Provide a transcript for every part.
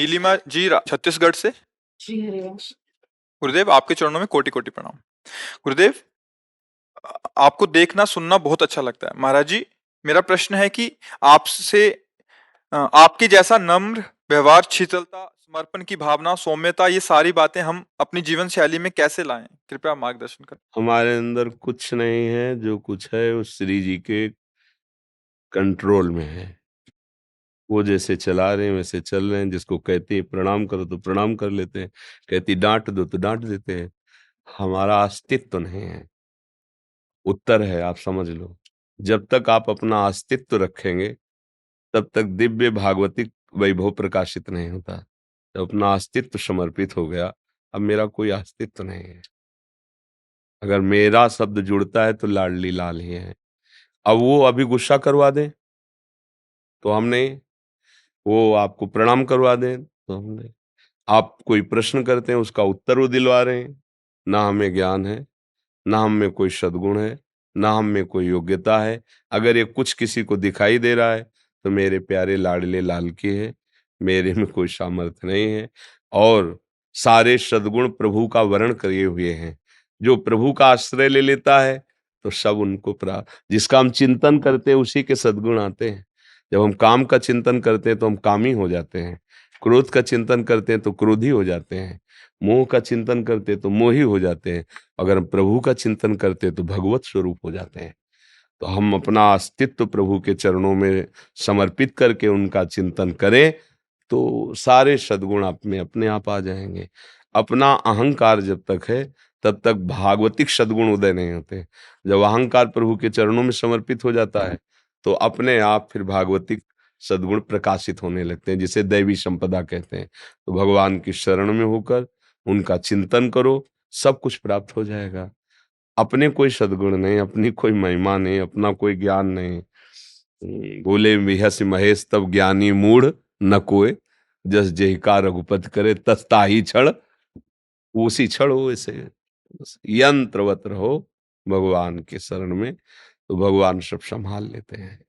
नीलिमा जी छत्तीसगढ़ से। श्री हरिवंश। गुरुदेव आपके चरणों में कोटि कोटि प्रणाम। गुरुदेव, आपको देखना सुनना बहुत अच्छा लगता है। महाराज जी, मेरा प्रश्न है कि आपसे आपके जैसा नम्र व्यवहार, शीतलता, समर्पण की भावना, सौम्यता, ये सारी बातें हम अपनी जीवन शैली में कैसे लाएं? कृपया मार्गदर्शन करें। हमारे अंदर कुछ नहीं है, जो कुछ है वो श्री जी के कंट्रोल में है। वो जैसे चला रहे हैं वैसे चल रहे हैं। जिसको कहते हैं प्रणाम करो तो प्रणाम कर लेते हैं, कहती डांट दो तो डांट देते हैं। हमारा अस्तित्व नहीं है, उत्तर है, आप समझ लो। जब तक आप अपना अस्तित्व रखेंगे तब तक दिव्य भागवतिक वैभव प्रकाशित नहीं होता। जब अपना अस्तित्व समर्पित हो गया, अब मेरा कोई अस्तित्व नहीं है। अगर मेरा शब्द जुड़ता है तो लाडली लाल ही है। अब वो अभी गुस्सा करवा दें तो हम नहीं, वो आपको प्रणाम करवा दें तो हम नहीं, आप कोई प्रश्न करते हैं उसका उत्तर वो दिलवा रहे हैं। ना हमें ज्ञान है, ना हम में कोई सद्गुण है, ना हम में कोई योग्यता है। अगर ये कुछ किसी को दिखाई दे रहा है तो मेरे प्यारे लाडले लाल की है, मेरे में कोई सामर्थ्य नहीं है। और सारे सद्गुण प्रभु का वर्ण किए हुए हैं। जो प्रभु का आश्रय ले लेता है तो सब उनको प्राप्त, जिसका हम चिंतन करते हैं उसी के सद्गुण आते हैं। जब हम काम का चिंतन करते हैं तो हम कामी हो जाते हैं, क्रोध का चिंतन करते हैं तो क्रोधी हो जाते हैं, मोह का चिंतन करते हैं तो मोही हो जाते हैं। अगर हम प्रभु का चिंतन करते हैं तो भगवत स्वरूप हो जाते हैं। तो हम अपना अस्तित्व प्रभु के चरणों में समर्पित करके उनका चिंतन करें तो सारे सद्गुण आप में अपने आप आ जाएंगे। अपना अहंकार जब तक है तब तक भागवतिक सद्गुण उदय नहीं होते। जब अहंकार प्रभु के चरणों में समर्पित हो जाता है तो अपने आप फिर भागवतिक सद्गुण प्रकाशित होने लगते हैं, जिसे दैवी संपदा कहते हैं। तो भगवान की शरण में होकर उनका चिंतन करो, सब कुछ प्राप्त हो जाएगा। अपने कोई सद्गुण नहीं, अपनी कोई महिमा नहीं, अपना कोई ज्ञान नहीं। बोले बिहस महेश तब ज्ञानी मूढ़ न कोय, जस जयका रघुपति करे तस ताहि क्षण। उसी क्षण हो, ऐसे बस यंत्रवत रहो भगवान के शरण में, तो भगवान सब संभाल लेते हैं।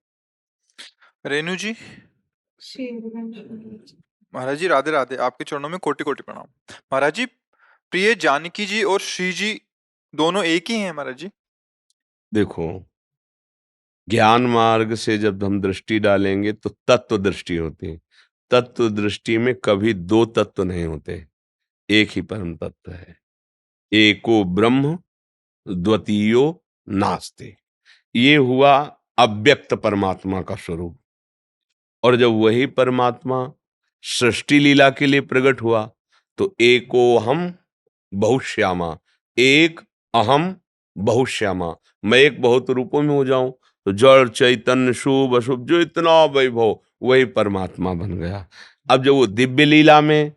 रेणु जी। श्री हरिवंश। महाराज जी राधे राधे, आपके चरणों में कोटि कोटि प्रणाम। महाराज जी, प्रिय जानकी जी और श्री जी दोनों एक ही हैं महाराज जी? देखो, ज्ञान मार्ग से जब हम दृष्टि डालेंगे तो तत्व दृष्टि होती है। तत्व दृष्टि में कभी दो तत्व नहीं होते, एक ही परम तत्व है। एको ब्रह्म द्वितीयो नास्ति। ये हुआ अव्यक्त परमात्मा का स्वरूप। और जब वही परमात्मा सृष्टि लीला के लिए प्रकट हुआ तो एको हम बहुश्यामा, एक अहम बहुश्यामा। मैं एक बहुत रूपों में हो जाऊं तो जड़ चैतन्य शुभ अशुभ जो इतना वैभव, वही परमात्मा बन गया। अब जब वो दिव्य लीला में,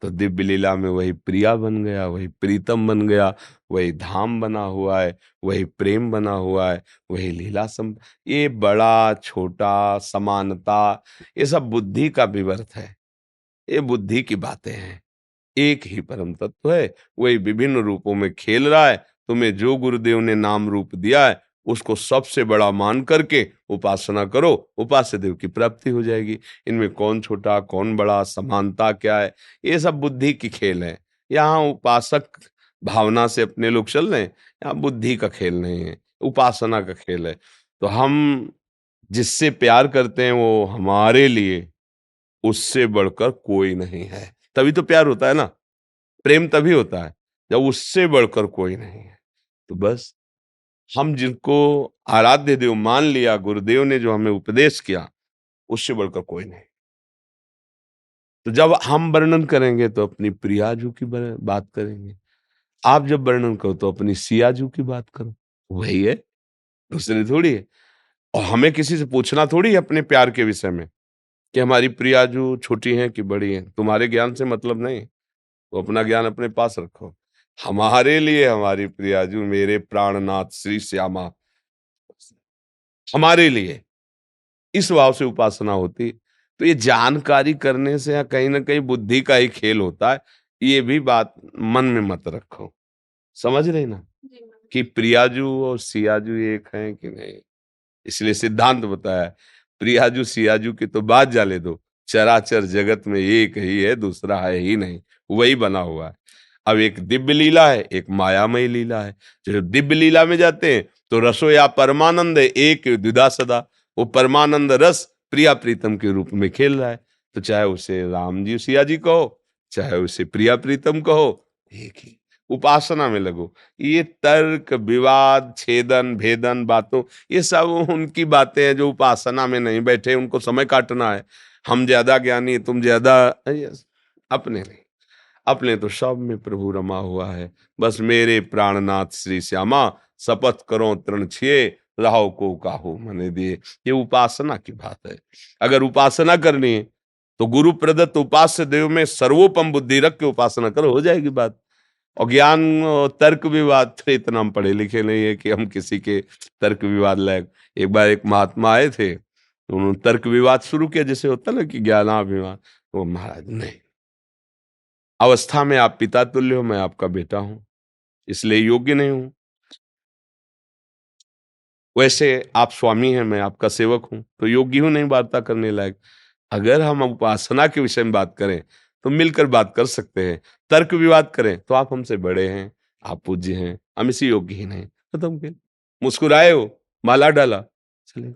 तो दिव्य लीला में वही प्रिया बन गया, वही प्रीतम बन गया, वही धाम बना हुआ है, वही प्रेम बना हुआ है, वही लीला सम। ये बड़ा छोटा समानता, ये सब बुद्धि का विवर्त है, ये बुद्धि की बातें हैं। एक ही परम तत्व है, वही विभिन्न रूपों में खेल रहा है। तुम्हें जो गुरुदेव ने नाम रूप दिया है उसको सबसे बड़ा मान करके उपासना करो, उपास्य देव की प्राप्ति हो जाएगी। इनमें कौन छोटा कौन बड़ा, समानता क्या है, ये सब बुद्धि की खेल है। यहाँ उपासक भावना से अपने लोग चल रहे हैं, यहाँ बुद्धि का खेल नहीं है, उपासना का खेल है। तो हम जिससे प्यार करते हैं वो हमारे लिए उससे बढ़कर कोई नहीं है। तभी तो प्यार होता है ना, प्रेम तभी होता है जब उससे बढ़कर कोई नहीं है। तो बस हम जिनको आराध्य देव मान लिया, गुरुदेव ने जो हमें उपदेश किया, उससे बढ़कर कोई नहीं। तो जब हम वर्णन करेंगे तो अपनी प्रियाजू की बात करेंगे, आप जब वर्णन करो तो अपनी सियाजू की बात करो, वही है, दूसरे थोड़ी है। और हमें किसी से पूछना थोड़ी है अपने प्यार के विषय में कि हमारी प्रियाजू छोटी हैं कि बड़ी हैं। तुम्हारे ज्ञान से मतलब नहीं, तो अपना ज्ञान अपने पास रखो। हमारे लिए हमारी प्रियाजू मेरे प्राणनाथ श्री श्यामा, हमारे लिए इस भाव से उपासना होती। तो ये जानकारी करने से या कहीं ना कहीं बुद्धि का ही खेल होता है, ये भी बात मन में मत रखो। समझ रहे ना कि प्रियाजू और सियाजू एक हैं कि नहीं। इसलिए सिद्धांत बताया, प्रियाजू सियाजू की तो बात जाले दो, चराचर जगत में एक ही है, दूसरा है ही नहीं, वही बना हुआ है। अब एक दिव्य लीला है, एक मायामयी लीला है। जो दिव्य लीला में जाते हैं तो रसो या परमानंद है, एक द्विधा सदा। वो परमानंद रस प्रिया प्रीतम के रूप में खेल रहा है। तो चाहे उसे राम जी सिया जी कहो, चाहे उसे प्रिया प्रीतम कहो, एक ही। उपासना में लगो। ये तर्क विवाद छेदन भेदन बातों, ये सब उनकी बातें हैं जो उपासना में नहीं बैठे, उनको समय काटना है। हम ज्यादा ज्ञानी, तुम ज्यादा, अपने नहीं। अपने तो सब में प्रभु रमा हुआ है। बस मेरे प्राणनाथ श्री श्यामा, शपथ करो तृण छिए, राहो को काहू मने दिए। ये उपासना की बात है। अगर उपासना करनी है तो गुरु प्रदत्त उपास्य देव में सर्वोपम बुद्धि रख के उपासना करो, हो जाएगी बात। और ज्ञान और तर्क विवाद, तो इतना हम पढ़े लिखे नहीं है कि हम किसी के तर्क विवाद लायक। एक बार एक महात्मा आए थे, तो उन्होंने तर्क विवाद शुरू किया, जैसे होता ना कि ज्ञानाभिमान। वो महाराज नहीं, अवस्था में आप पिता तुल्य हो, मैं आपका बेटा हूं, इसलिए योग्य नहीं हूं। वैसे आप स्वामी हैं, मैं आपका सेवक हूं, तो योग्य हूं नहीं वार्ता करने लायक। अगर हम उपासना के विषय में बात करें तो मिलकर बात कर सकते हैं। तर्क विवाद करें तो आप हमसे बड़े हैं, आप पूज्य हैं, हम इसी योग्य ही नहीं। खत्म के मुस्कुराए हो, माला डाला, चले।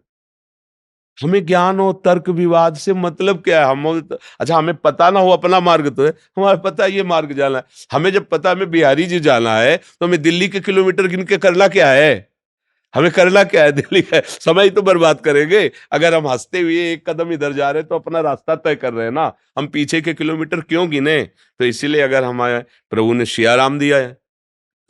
हमें ज्ञान और तर्क विवाद से मतलब क्या है? हम अच्छा, हमें पता ना हो अपना मार्ग तो है, हमारा पता है ये मार्ग जाना है। हमें जब पता हमें बिहारी जी जाना है तो हमें दिल्ली के किलोमीटर गिन के करना क्या है? हमें करना क्या है? दिल्ली का समय तो बर्बाद करेंगे। अगर हम हंसते हुए एक कदम इधर जा रहे हैं तो अपना रास्ता तय कर रहे हैं ना, हम पीछे के किलोमीटर क्यों गिने? तो इसीलिए अगर हमारे प्रभु ने सियाराम दिया है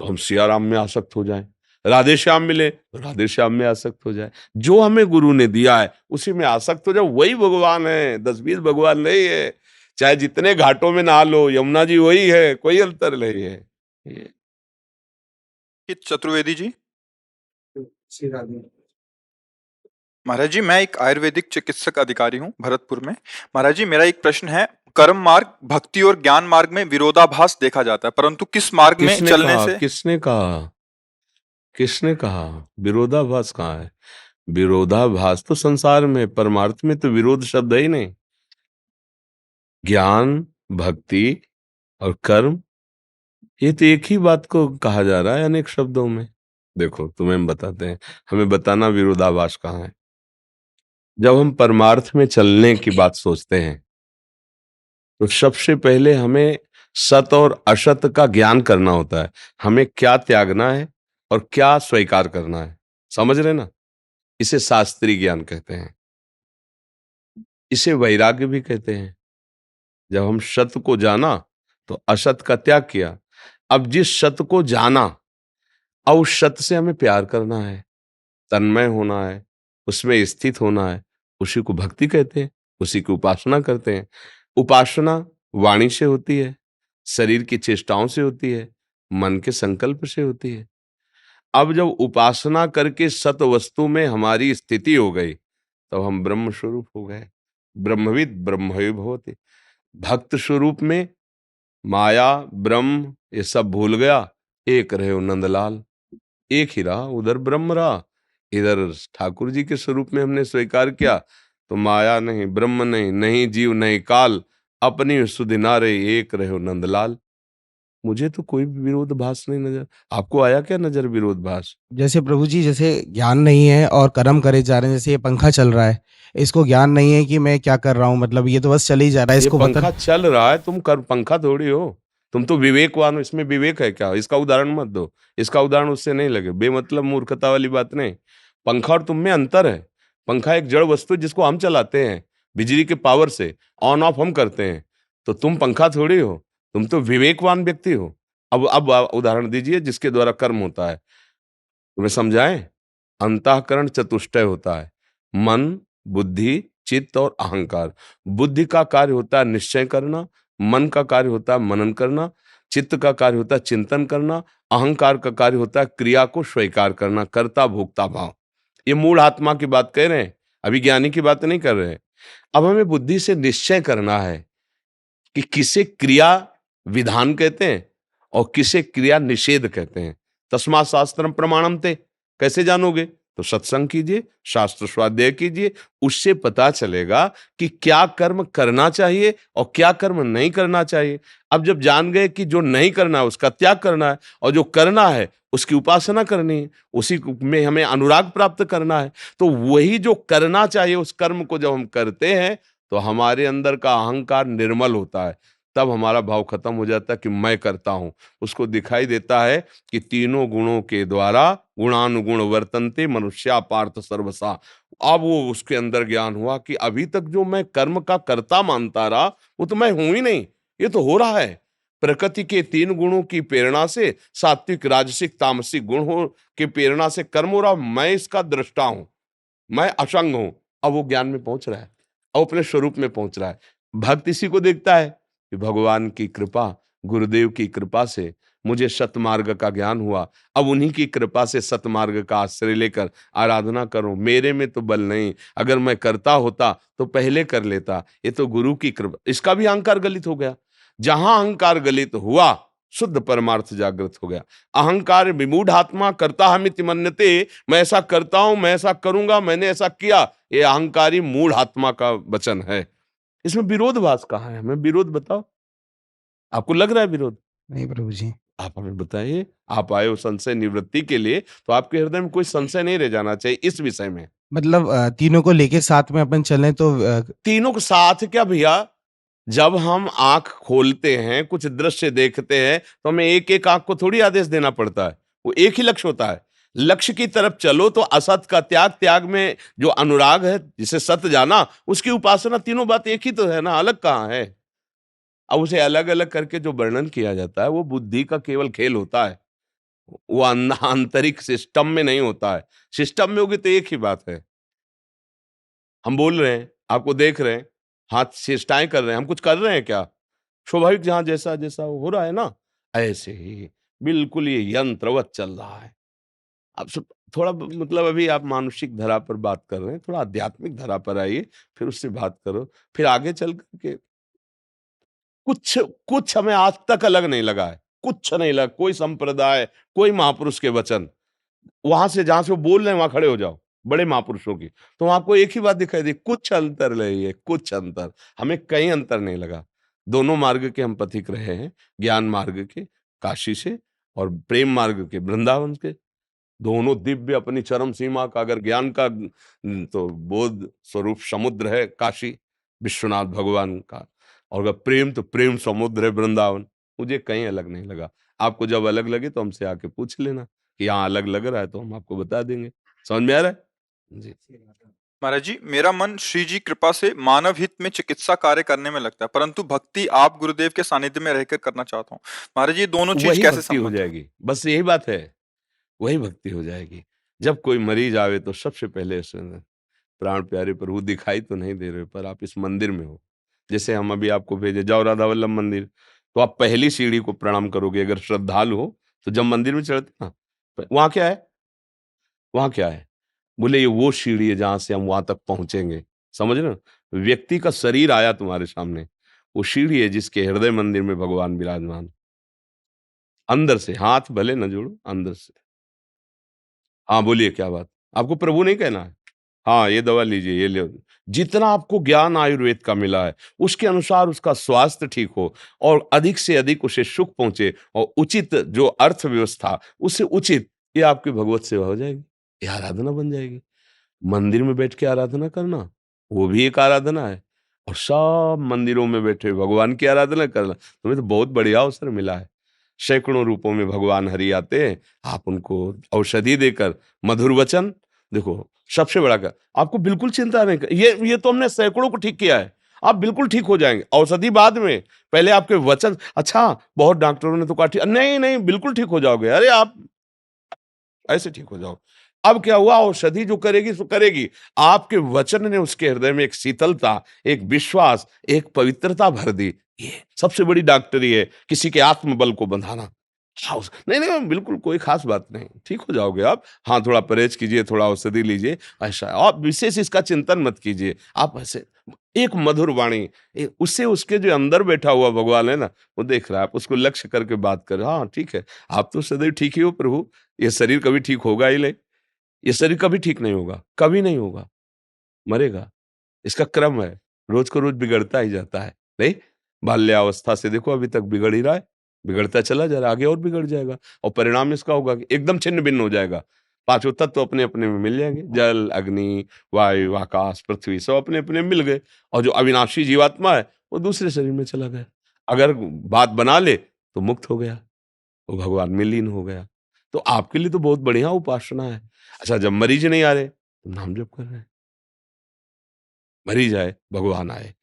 तो हम सियाराम में आसक्त हो जाएं। राधे श्याम मिले तो राधे श्याम में आसक्त हो जाए। जो हमें गुरु ने दिया है उसी में आसक्त हो जाओ, वही भगवान है, 10-20 भगवान नहीं है। चाहे जितने घाटों में नहा लो, यमुना जी वही है, कोई अंतर नहीं है। ये हित चतुर्वेदी जी। श्री राधे। महाराज जी, मैं एक आयुर्वेदिक चिकित्सक अधिकारी हूँ भरतपुर में। महाराज जी, मेरा एक प्रश्न है। कर्म मार्ग, भक्ति और ज्ञान मार्ग में विरोधाभास देखा जाता है, परंतु किस मार्ग में किसने चलने कहा? से किसने कहा? किसने कहा? विरोधाभास कहाँ है? विरोधाभास तो संसार में, परमार्थ में तो विरोध शब्द है ही नहीं। ज्ञान, भक्ति और कर्म, ये तो एक ही बात को कहा जा रहा है अनेक शब्दों में। देखो, तुम्हें हम बताते हैं, हमें बताना विरोधाभास कहाँ है। जब हम परमार्थ में चलने की बात सोचते हैं तो सबसे पहले हमें सत और असत का ज्ञान करना होता है। हमें क्या त्यागना है और क्या स्वीकार करना है, समझ रहे ना? इसे शास्त्रीय ज्ञान कहते हैं, इसे वैराग्य भी कहते हैं। जब हम सत को जाना तो असत का त्याग किया। अब जिस सत को जाना, अब उस सत से हमें प्यार करना है, तन्मय होना है, उसमें स्थित होना है, उसी को भक्ति कहते हैं, उसी की उपासना करते हैं। उपासना वाणी से होती है, शरीर की चेष्टाओं से होती है, मन के संकल्प से होती है। अब जब उपासना करके सत वस्तु में हमारी स्थिति हो गई तो हम ब्रह्म स्वरूप हो गए। ब्रह्मविद ब्रह्मवि भवति। भक्त स्वरूप में माया ब्रह्म ये सब भूल गया, एक रहे हो नंदलाल। एक ही रहा, उधर ब्रह्म रहा, इधर ठाकुर जी के स्वरूप में हमने स्वीकार किया तो माया नहीं, ब्रह्म नहीं, नहीं जीव नहीं काल, अपनी सुधि नारे एक रहे हो नंदलाल। मुझे तो कोई भी विरोधाभास नहीं नजर। आपको आया क्या नजर विरोधाभास? जैसे प्रभु जी, जैसे ज्ञान नहीं है और कर्म करे जा रहे हैं, जैसे ये पंखा चल रहा है, इसको ज्ञान नहीं है कि मैं क्या कर रहा हूँ, मतलब ये तो बस चल ही जा रहा है, ये इसको पंखा पता। चल रहा है, तुम कर पंखा थोड़ी हो। तुम तो विवेकवान हो, इसमें विवेक है क्या? इसका उदाहरण मत दो, इसका उदाहरण उससे नहीं लगे, बेमतलब मूर्खता वाली बात नहीं। पंखा और तुम में अंतर है। पंखा एक जड़ वस्तु है जिसको हम चलाते हैं, बिजली के पावर से ऑन ऑफ हम करते हैं। तो तुम पंखा थोड़ी हो, तुम तो विवेकवान व्यक्ति हो। अब उदाहरण दीजिए जिसके द्वारा कर्म होता है, तुम्हें समझाएं। अंतःकरण चतुष्टय होता है, मन, बुद्धि, चित्त और अहंकार। बुद्धि का कार्य होता है निश्चय करना, मन का कार्य होता है मनन करना, चित्त का कार्य होता है चिंतन करना, अहंकार का कार्य होता है क्रिया को स्वीकार करना, कर्ता भोक्ता भाव। ये मूल आत्मा की बात कह रहे हैं, अभी ज्ञानी की बात नहीं कर रहे हैं। अब हमें बुद्धि से निश्चय करना है कि किसे क्रिया विधान कहते हैं और किसे क्रिया निषेध कहते हैं। तस्मात् शास्त्रम प्रमाणम ते, कैसे जानोगे? तो सत्संग कीजिए, शास्त्र स्वाध्याय कीजिए, उससे पता चलेगा कि क्या कर्म करना चाहिए और क्या कर्म नहीं करना चाहिए। अब जब जान गए कि जो नहीं करना है उसका त्याग करना है और जो करना है उसकी उपासना करनी है, उसी में हमें अनुराग प्राप्त करना है, तो वही जो करना चाहिए उस कर्म को जब हम करते हैं तो हमारे अंदर का अहंकार निर्मल होता है। तब हमारा भाव खत्म हो जाता है कि मैं करता हूं। उसको दिखाई देता है कि तीनों गुणों के द्वारा गुणानुगुण वर्तन्ते मनुष्या पार्थ सर्वसा। अब वो उसके अंदर ज्ञान हुआ कि अभी तक जो मैं कर्म का कर्ता मानता रहा वो तो मैं हूं ही नहीं, ये तो हो रहा है। प्रकृति के तीन गुणों की प्रेरणा से, सात्विक राजसिक तामसिक गुण हो की प्रेरणा से कर्म हो रहा, मैं इसका दृष्टा हूं, मैं असंग हूं। अब वो ज्ञान में पहुंच रहा है, अब अपने स्वरूप में पहुंच रहा है। भक्त इसी को देखता है कि भगवान की कृपा, गुरुदेव की कृपा से मुझे सतमार्ग का ज्ञान हुआ। अब उन्हीं की कृपा से सतमार्ग का आश्रय लेकर आराधना करूं। मेरे में तो बल नहीं, अगर मैं करता होता तो पहले कर लेता। ये तो गुरु की कृपा। इसका भी अहंकार गलित हो गया। जहां अहंकार गलित हुआ, शुद्ध परमार्थ जागृत हो गया। अहंकार विमूढ़ आत्मा करता हमिति मन्यते, मैं ऐसा करता हूं, मैं ऐसा करूंगा, मैंने ऐसा किया, ये अहंकारी मूढ़ आत्मा का वचन है। इसमें विरोधभास कहाँ है? हमें विरोध बताओ। आपको लग रहा है विरोध? नहीं प्रभु जी। आप हमें बताइए। आप आए हो संशय निवृत्ति के लिए, तो आपके हृदय में कोई संशय नहीं रह जाना चाहिए इस विषय में। मतलब तीनों को लेके साथ में अपन चलें तो तीनों के साथ क्या भैया, जब हम आंख खोलते हैं, कुछ दृश्य देखते हैं, तो हमें एक एक आंख को थोड़ी आदेश देना पड़ता है। वो एक ही लक्ष्य होता है। लक्ष्य की तरफ चलो तो असत का त्याग, त्याग में जो अनुराग है, जिसे सत जाना, उसकी उपासना, तीनों बात एक ही तो है ना, अलग कहाँ है? अब उसे अलग अलग करके जो वर्णन किया जाता है वो बुद्धि का केवल खेल होता है। वो आंतरिक सिस्टम में नहीं होता है। सिस्टम में होगी तो एक ही बात है। हम बोल रहे हैं, आपको देख रहे हैं, हाथ चेष्टाएं कर रहे हैं, हम कुछ कर रहे हैं क्या? स्वाभाविक जहां जैसा जैसा हो रहा है ना, ऐसे ही बिल्कुल ये यंत्रवत चल रहा है। अब सब थोड़ा मतलब अभी आप मानसिक धरा पर बात कर रहे हैं, थोड़ा आध्यात्मिक धरा पर आइए, फिर उससे बात करो, फिर आगे चल करके कुछ कुछ हमें आज तक अलग नहीं लगा है, कुछ नहीं लगा। कोई संप्रदाय, कोई महापुरुष के वचन, वहां से जहां से वो बोल रहे हैं वहां खड़े हो जाओ, बड़े महापुरुषों की, तो आपको एक ही बात दिखाई दी, कुछ अंतर नहीं है, कुछ अंतर। हमें कहीं अंतर नहीं लगा। दोनों मार्ग के हम पथिक रहे हैं, ज्ञान मार्ग के काशी से और प्रेम मार्ग के वृंदावन के। दोनों दिव्य अपनी चरम सीमा का, अगर ज्ञान का तो बोध स्वरूप समुद्र है काशी विश्वनाथ भगवान का, और अगर प्रेम तो प्रेम समुद्र है वृंदावन। मुझे कहीं अलग नहीं लगा। आपको जब अलग लगे तो हमसे आके पूछ लेना कि यहाँ अलग लग रहा है, तो हम आपको बता देंगे। समझ में आ रहा है जी? महाराज जी, मेरा मन श्री जी कृपा से मानव हित में चिकित्सा कार्य करने में लगता है, परंतु भक्ति आप गुरुदेव के सानिध्य में रहकर करना चाहता हूँ। महाराज जी, ये दोनों चीज वही कैसे भक्ति हो संबंध है? जाएगी, बस यही बात है। वही भक्ति हो जाएगी। जब कोई मरीज आवे तो सबसे पहले सुने, प्राण प्यारे प्रभु दिखाई तो नहीं दे रहे, पर आप इस मंदिर में हो। जैसे हम अभी आपको भेजे, जाओ राधा वल्लभ मंदिर, तो आप पहली सीढ़ी को प्रणाम करोगे अगर श्रद्धालु हो। तो जब मंदिर में चढ़ते ना, वहां क्या है? वहां क्या है? बोले ये वो सीढ़ी है जहां से हम वहां तक पहुंचेंगे। समझ रहे हो? व्यक्ति का शरीर आया तुम्हारे सामने, वो सीढ़ी है जिसके हृदय मंदिर में भगवान विराजमान। अंदर से हाथ भले न जोड़ो, अंदर से। हाँ, बोलिए क्या बात? आपको प्रभु नहीं कहना है? हाँ, ये दवा लीजिए, ये ले। जितना आपको ज्ञान आयुर्वेद का मिला है, उसके अनुसार उसका स्वास्थ्य ठीक हो और अधिक से अधिक उसे सुख पहुंचे और उचित जो अर्थव्यवस्था, उससे उचित, ये आपकी भगवत सेवा हो जाएगी, ये आराधना बन जाएगी। मंदिर में बैठ के आराधना करना, वो भी एक आराधना है, और सब मंदिरों में बैठे भगवान की आराधना करना, तुम्हें तो बहुत बढ़िया अवसर मिला है। सैकड़ों रूपों में भगवान हरि आते हैं, आप उनको औषधि देकर मधुर वचन, देखो सबसे बड़ा का, आपको बिल्कुल चिंता नहीं कर, ये तो हमने सैकड़ों को ठीक किया है। आप बिल्कुल ठीक हो जाएंगे, औषधि बाद में, पहले आपके वचन। अच्छा, बहुत डॉक्टरों ने तो कहा ठीक, नहीं नहीं बिल्कुल ठीक हो जाओगे, अरे आप ऐसे ठीक हो जाओ। अब क्या हुआ? औषधि जो करेगी सो करेगी, आपके वचन ने उसके हृदय में एक शीतलता, एक विश्वास, एक पवित्रता भर दी। ये सबसे बड़ी डॉक्टरी है, किसी के आत्मबल को बंधाना। हाँ, नहीं नहीं बिल्कुल कोई खास बात नहीं, ठीक हो जाओगे आप। हाँ, थोड़ा परहेज कीजिए, थोड़ा औषधि लीजिए, ऐसा आप विशेष इसका चिंतन मत कीजिए। आप ऐसे एक मधुर वाणी, उससे उसके जो अंदर बैठा हुआ भगवान है ना, वो देख रहा है, आप उसको लक्ष्य करके बात कर, हाँ ठीक है, आप तो सदैव ठीक ही हो प्रभु, ये शरीर कभी ठीक होगा ही नहीं। ये शरीर कभी ठीक नहीं होगा, कभी नहीं होगा, मरेगा। इसका क्रम है, रोज को रोज बिगड़ता ही जाता है। नहीं, बाल्यावस्था से देखो अभी तक बिगड़ ही रहा है, बिगड़ता चला जा रहा है, आगे और बिगड़ जाएगा और परिणाम इसका होगा कि एकदम छिन्न-भिन्न हो जाएगा। पाँचों तत्व तो अपने-अपने में मिल जाएंगे, जल, अग्नि, वायु, आकाश, पृथ्वी सब अपने-अपने में मिल गए और जो अविनाशी जीवात्मा है, वो दूसरे शरीर में चला गया। अगर बात बना ले तो मुक्त हो गया, वो भगवान में लीन हो गया। तो आपके लिए तो बहुत बढ़िया उपासना है। अच्छा, जब मरीज नहीं आ रहे, तो नाम जप कर रहे हैं। मरीज आए, भगवान आए।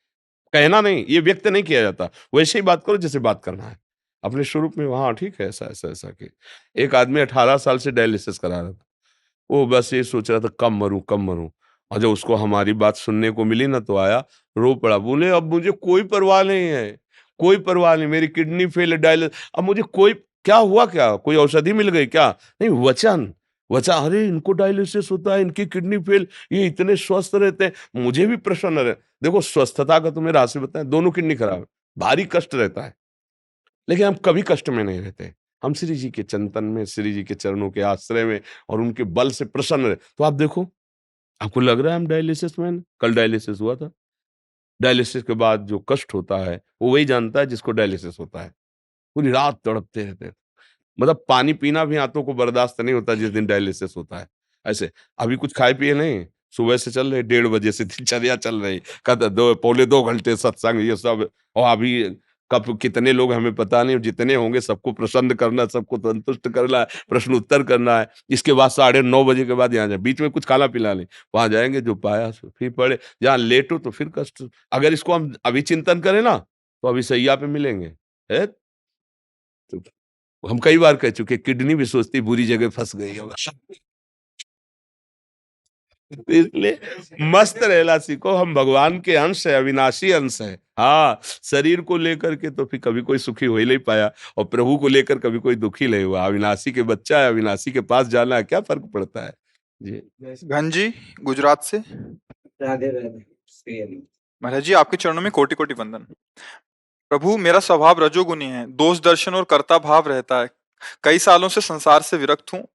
कहना नहीं, ये व्यक्त नहीं किया जाता। वैसे ही बात करो जैसे बात करना है। अपने स्वरूप में हाँ, ठीक है, ऐसा, ऐसा, ऐसा कि एक आदमी 18 साल से डायलिसिस करा रहा था। वो बस ये सोच रहा था कब मरूँ, कब मरूँ? और जब उसको हमारी बात सुनने को मिली ना तो आया, रो पड़ा। बोले अब मुझे कोई परवाह नहीं है, कोई परवाह नहीं, मेरी किडनी फेल है, अब मुझे कोई क्या हुआ क्या? कोई औषधि मिल गई क्या? नहीं, वचन, वचन अरे इनको डायलिसिस होता है, इनकी किडनी फेल, ये इतने स्वस्थ रहते हैं, मुझे भी प्रसन्न रहे। देखो स्वस्थता का तुम्हें रहस्य बताएं, दोनों किडनी खराब है, भारी कष्ट रहता है, लेकिन हम कभी कष्ट में नहीं रहते। हम श्री जी के चिंतन में, श्री जी के चरणों के आश्रय में और उनके बल से प्रसन्न रहे। तो आप देखो, आपको लग रहा है हम डायलिसिस में हैं? कल डायलिसिस हुआ था। डायलिसिस के बाद जो कष्ट होता है, वो वही जानता है जिसको डायलिसिस होता है। पूरी रात तड़पते रहते हैं। मतलब पानी पीना भी आंतों को बर्दाश्त नहीं होता जिस दिन डायलिसिस होता है। ऐसे अभी कुछ खाए पिए नहीं, सुबह से चल रहे 1:30 बजे से दिनचर्या चल रही, कद 2 पौने 2 घंटे सत्संग ये सब और अभी कब कितने लोग हमें पता नहीं, जितने होंगे सबको प्रसन्न करना, सबको संतुष्ट करना है, प्रश्न उत्तर करना है। इसके बाद 9:30 बजे के बाद यहाँ जाए, बीच में कुछ खाना-पीना नहीं। वहाँ जाएँगे जो पाया सो फिर पढ़े, जहाँ लेटो तो फिर कष्ट। अगर इसको हम अभी चिंतन करें ना, तो अभी सैया पे मिलेंगे। हैं? तो हम कई बार कह चुके किडनी भी सोचती बुरी जगह फँस गई होगा। इसलिए मस्त रहना सीखो, हम भगवान के अंश है, अविनाशी अंश है। हाँ, शरीर को लेकर के तो फिर कभी कोई सुखी हो ही नहीं पाया और प्रभु को लेकर कभी कोई दुखी नहीं हुआ। अविनाशी के बच्चा है, अविनाशी के पास जाना है, क्या फ़र्क पड़ता है? जी। घन जी, गुजरात से। राधे राधे। महाराज जी, आपके चरणों में कोटि-कोटि वंदन। प्रभु, मेरा स्वभाव रजोगुनी है, दोष दर्शन और कर्ता भाव रहता है। कई सालों से संसार से विरक्त हूँ।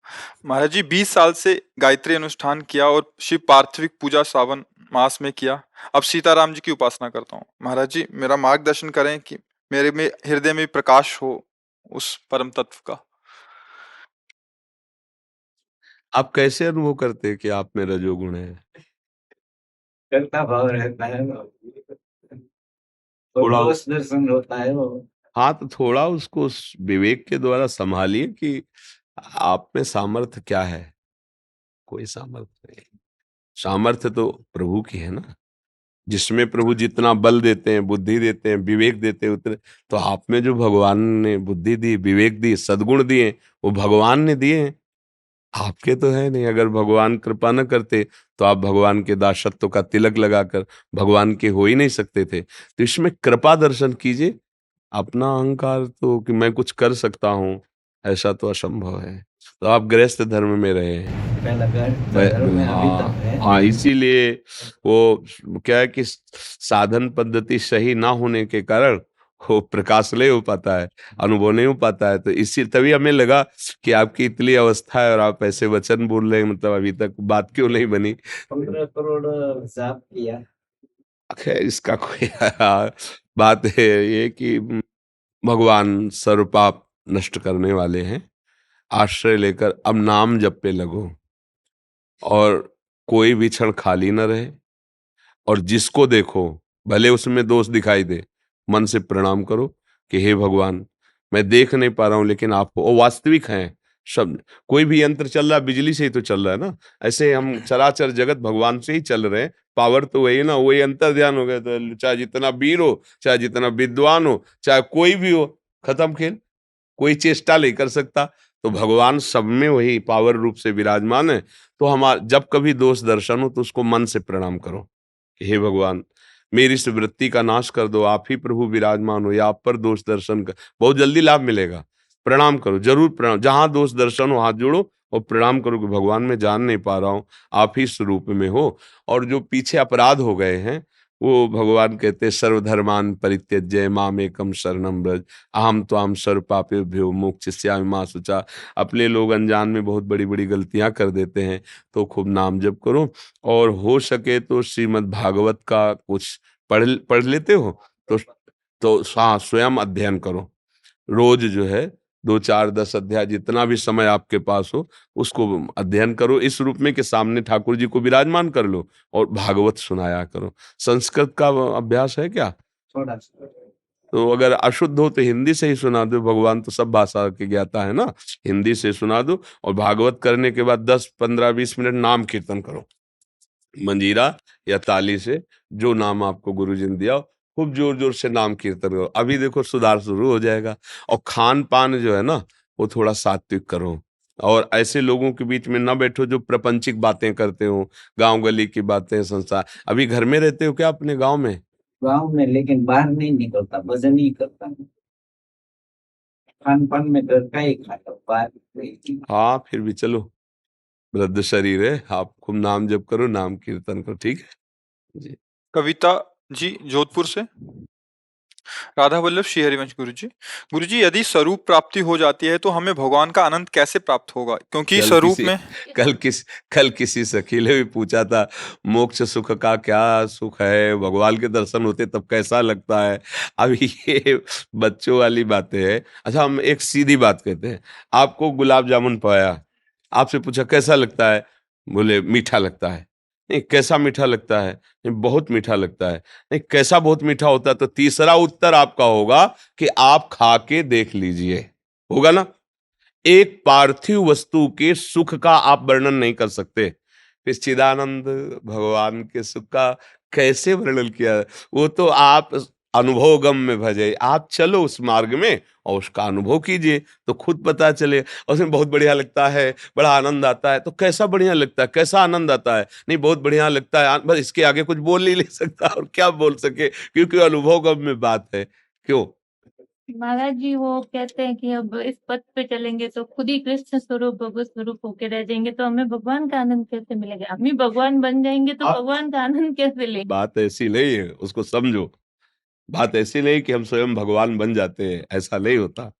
महाराज जी, 20 साल से गायत्री अनुष्ठान किया और शिव पार्थिविक पूजा सावन मास में किया। अब सीताराम जी की उपासना करता हूँ। महाराज जी, मेरा मार्गदर्शन करें कि मेरे में हृदय में प्रकाश हो उस परम तत्व का। आप कैसे अनुभव करते हैं कि आप में रजोगुण है? करता भाव रहता है वो। थोड़ा दोष दर्शन होता है वो। हाँ, तो थोड़ा उसको उस विवेक के द्वारा सँभालिए कि आप में सामर्थ्य क्या है? कोई सामर्थ्य नहीं। सामर्थ्य तो प्रभु की है ना। जिसमें प्रभु जितना बल देते हैं, बुद्धि देते हैं, विवेक देते हैं उतने, तो आप में जो भगवान ने बुद्धि दी, विवेक दी, सद्गुण दिए, वो भगवान ने दिए हैं। आपके तो है नहीं। अगर भगवान कृपा न करते तो आप भगवान के दासत्व का तिलक लगाकर भगवान के हो ही नहीं सकते थे। तो इसमें कृपा दर्शन कीजिए। अपना अहंकार तो कि मैं कुछ कर सकता हूँ, ऐसा तो असंभव है। तो आप गृहस्थ धर्म में रहे हैं। पहला धर्म में अभी तक है। हाँ, इसीलिए वो क्या है कि साधन पद्धति सही ना होने के कारण वो प्रकाश नहीं हो पाता है, अनुभव नहीं हो पाता है। तो इसी तभी हमें लगा कि आपकी इतनी अवस्था है और आप ऐसे वचन बोल रहे हैं, मतलब अभी तक बात क्यों नहीं बनी? 15 करोड़ जाप किया। खैर इसका कोई बात है ये कि भगवान सर्व पाप नष्ट करने वाले हैं। आश्रय लेकर अब नाम जप पे लगो और कोई भी क्षण खाली न रहे और जिसको देखो भले उसमें दोष दिखाई दे, मन से प्रणाम करो कि हे भगवान, मैं देख नहीं पा रहा हूँ लेकिन आप वो वास्तविक हैं। शब्द कोई भी यंत्र चल रहा है बिजली से ही तो चल रहा है ना, ऐसे हम चराचर जगत भगवान से ही चल रहे हैं। पावर तो वही ना, वही अंतर ध्यान हो गया। तो चाहे जितना वीर हो, चाहे जितना विद्वान हो, चाहे कोई भी हो, खत्म खेल। कोई चेष्टा नहीं कर सकता। तो भगवान सब में वही पावर रूप से विराजमान है। तो हमारा जब कभी दोष दर्शन हो तो उसको मन से प्रणाम करो कि हे भगवान, मेरी इस वृत्ति का नाश कर दो, आप ही प्रभु विराजमान हो या आप पर दोष दर्शन कर, बहुत जल्दी लाभ मिलेगा। प्रणाम करो, जरूर प्रणाम। जहां दोष दर्शन हो हाथ जोड़ो और प्रणाम करो कि भगवान मैं जान नहीं पा रहा हूँ, आप ही स्वरूप में हो। और जो पीछे अपराध हो गए हैं वो भगवान कहते हैं सर्वधर्मान परित्यज्य मामेकम शरणम व्रज अहम त्वाम सर्व पापेभ्यो मोक्षयिष्यामि मा शुचा। अपने लोग अनजान में बहुत बड़ी बड़ी गलतियां कर देते हैं, तो खूब नाम जप करो, और हो सके तो श्रीमद् भागवत का कुछ पढ़ पढ़ लेते हो तो हाँ, स्वयं अध्ययन करो। रोज जो है 2 4 10 अध्याय जितना भी समय आपके पास हो उसको अध्ययन करो, इस रूप में कि सामने ठाकुर जी को विराजमान कर लो और भागवत सुनाया करो। संस्कृत का अभ्यास है क्या? थोड़ा सा तो अगर अशुद्ध हो तो हिंदी से ही सुना दो, भगवान तो सब भाषा के ज्ञाता है ना, हिंदी से सुना दो। और भागवत करने के बाद 10 15 20 मिनट नाम कीर्तन करो, मंजीरा या ताली से जो नाम आपको गुरुजी ने दिया हो, खूब जोर जोर से नाम कीर्तन करो। अभी देखो सुधार शुरू हो जाएगा। और खान पान जो है ना वो थोड़ा सात्विक करो, और ऐसे लोगों के बीच में ना बैठो जो प्रपंचिक बातें करते हो, गांव गली की बातें, संसार। अभी घर में रहते हो क्या अपने गांव में? गाँव में, लेकिन बाहर नहीं निकलता, भजन ही करता हूँ। खान पान में घर का ही खाता हूँ, बाहर नहीं। हाँ, फिर भी चलो, वृद्ध शरीर है, आप खूब नाम जप करो, नाम कीर्तन करो, ठीक है जी। कविता जी जोधपुर से। राधा वल्लभ श्री हरिवंश गुरुजी। गुरुजी, यदि स्वरूप प्राप्ति हो जाती है तो हमें भगवान का आनंद कैसे प्राप्त होगा? क्योंकि कल स्वरूप किसी में कल किसी सखी ने भी पूछा था, मोक्ष सुख का क्या सुख है, भगवान के दर्शन होते तब कैसा लगता है। अब ये बच्चों वाली बातें हैं। अच्छा, हम एक सीधी बात कहते हैं, आपको गुलाब जामुन पाया, आपसे पूछा कैसा लगता है, बोले मीठा लगता है। नहीं, कैसा मीठा लगता है? नहीं, बहुत मीठा लगता है। नहीं, कैसा बहुत मीठा होता है? तो तीसरा उत्तर आपका होगा कि आप खा के देख लीजिए, होगा ना। एक पार्थिव वस्तु के सुख का आप वर्णन नहीं कर सकते, फिर चिदानंद भगवान के सुख का कैसे वर्णन किया? वो तो आप अनुभव गम में भजे, आप चलो उस मार्ग में और उसका अनुभव कीजिए तो खुद पता चले। और उसमें बहुत बढ़िया लगता है, बड़ा आनंद आता है, तो कैसा बढ़िया लगता है, कैसा आनंद आता है? नहीं, बहुत बढ़िया लगता है, बस इसके आगे कुछ बोल नहीं ले सकता, और क्या बोल सके, क्योंकि अनुभव गम में बात है। क्यों? महाराज जी वो कहते हैं कि अब इस पथ पे चलेंगे तो खुद ही कृष्ण स्वरूप भगवत स्वरूप होके रह जाएंगे, तो हमें भगवान का आनंद कैसे मिलेगा? हम ही भगवान बन जाएंगे तो आप भगवान का आनंद कैसे लेंगे? बात ऐसी नहीं है, उसको समझो। बात ऐसी नहीं कि हम स्वयं भगवान बन जाते हैं, ऐसा नहीं होता।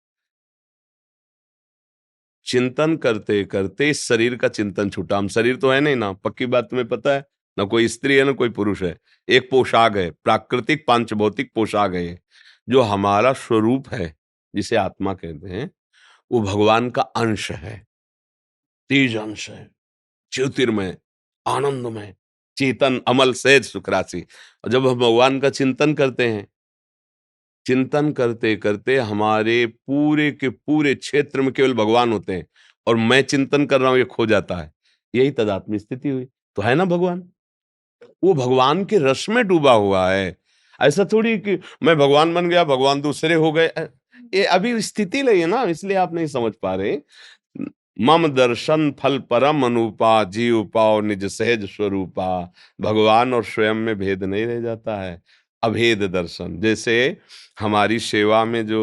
चिंतन करते करते इस शरीर का चिंतन छूटा। हम शरीर तो है नहीं ना, पक्की बात तुम्हें पता है ना, कोई स्त्री है ना कोई पुरुष है। एक पोशाक है, प्राकृतिक पांचभौतिक पोशाक है ये। जो हमारा स्वरूप है, जिसे आत्मा कहते हैं, वो भगवान का अंश है, तेज अंश है, ज्योतिर्मय, आनंदमय, चेतन, अमल, सहज, सुख राशि। और जब हम भगवान का चिंतन करते हैं, चिंतन करते करते हमारे पूरे के पूरे क्षेत्र में केवल भगवान होते हैं, और मैं चिंतन कर रहा हूं ये खो जाता है। यही तदात्म्य स्थिति हुई, तो है ना भगवान। वो भगवान के रस में डूबा हुआ है। ऐसा थोड़ी कि मैं भगवान बन गया, भगवान दूसरे हो गए। ये अभी स्थिति नहीं है ना, इसलिए आप नहीं समझ पा रहे। मम दर्शन फल परम अनुपा, जीव पाओ निज सहज स्वरूपा। भगवान और स्वयं में भेद नहीं रह जाता है, अभेद दर्शन। जैसे हमारी सेवा में जो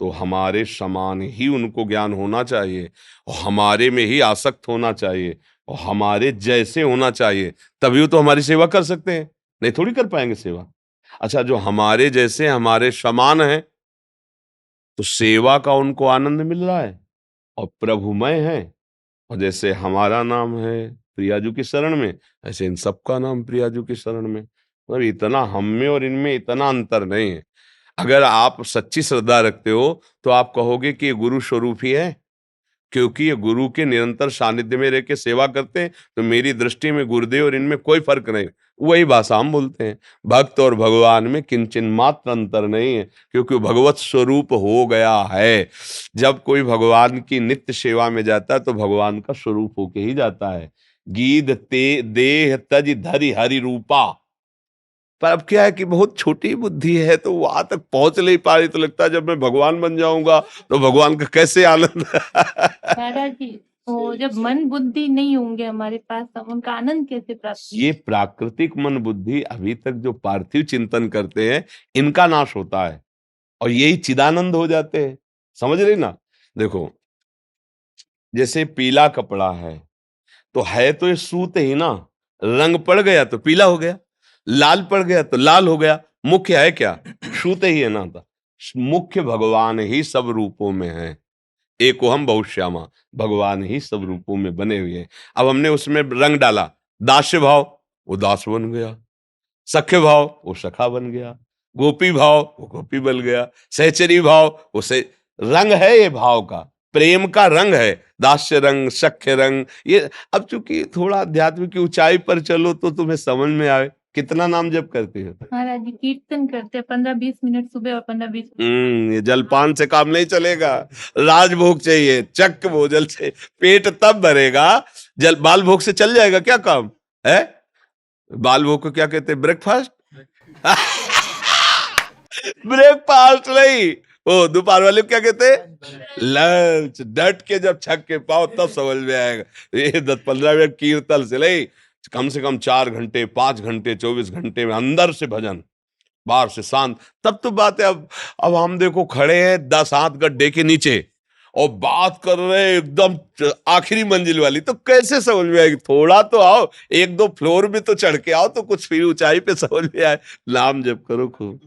तो हमारे समान ही उनको ज्ञान होना चाहिए, और हमारे में ही आसक्त होना चाहिए, और हमारे जैसे होना चाहिए, तभी तो हमारी सेवा कर सकते हैं, नहीं थोड़ी कर पाएंगे सेवा। अच्छा, जो हमारे जैसे हमारे समान है तो सेवा का उनको आनंद मिल रहा है, और प्रभुमय है। और जैसे हमारा नाम है प्रियाजू की शरण में, ऐसे इन सबका नाम प्रियाजू की शरण में। और इतना हम में और इनमें इतना अंतर नहीं है। अगर आप सच्ची श्रद्धा रखते हो तो आप कहोगे कि ये गुरु स्वरूप ही है, क्योंकि ये गुरु के निरंतर सानिध्य में रह के सेवा करते हैं, तो मेरी दृष्टि में गुरुदेव और इनमें कोई फर्क नहीं। वही भाषा हम बोलते हैं, भक्त और भगवान में किंचन मात्र अंतर नहीं है, क्योंकि वो भगवत स्वरूप हो गया है। जब कोई भगवान की नित्य सेवा में जाता है तो भगवान का स्वरूप होके ही जाता है। गीध ते देह तज धरि हरि रूपा। पर अब क्या है कि बहुत छोटी बुद्धि है, तो वहां तक पहुंच नहीं पा रही। तो लगता है जब मैं भगवान बन जाऊंगा तो भगवान का कैसे आनंद। महाराज जी तो जब मन बुद्धि नहीं होंगे हमारे पास, तो उनका आनंद कैसे प्राप्त? ये प्राकृतिक मन बुद्धि अभी तक जो पार्थिव चिंतन करते हैं, इनका नाश होता है, और यही चिदानंद हो जाते हैं। समझ रहे ना? देखो, जैसे पीला कपड़ा है तो ये सूत ही ना, रंग पड़ गया तो पीला हो गया। लाल पड़ गया तो लाल हो गया। मुख्य है क्या? छूते ही है नाता। मुख्य भगवान ही सब रूपों में है। एको हम बहुश्यामा, भगवान ही सब रूपों में बने हुए हैं। अब हमने उसमें रंग डाला, दास्य भाव वो दास बन गया, सख्य भाव वो सखा बन गया, गोपी भाव वो गोपी बन गया, सहचरी भाव वो से रंग है, ये भाव का प्रेम का रंग है, दास्य रंग, सख्य रंग। ये अब चूंकि थोड़ा अध्यात्म की ऊंचाई पर चलो तो तुम्हें समझ में आए। कितना नाम जप करते हो? महाराज जी कीर्तन करते 15-20 मिनट सुबह और 15-20 ये जलपान से काम नहीं चलेगा, राजभोग चाहिए, चक्क भोजन से पेट तब भरेगा। जल बाल भोग से चल जाएगा क्या काम है? बाल भोग को क्या कहते हैं? ब्रेकफास्ट। ब्रेकफास्ट नहीं, वो दोपहर वाले को क्या कहते हैं? लंच। डट के जब छक के पाओ तब समझ में आएगा। ये 10-15 मिनट कीर्तन से नहीं, कम से कम 4 घंटे, 5 घंटे, 24 घंटे में अंदर से भजन, बाहर से शांत, तब तो बात है। अब हम देखो खड़े हैं 10 गड्ढे के नीचे और बात कर रहे हैं एकदम आखिरी मंजिल वाली, तो कैसे समझ में आएगी? थोड़ा तो आओ, 1-2 फ्लोर भी तो चढ़ के आओ तो कुछ फिर ऊंचाई पे समझ में आए। नाम जप करो खूब।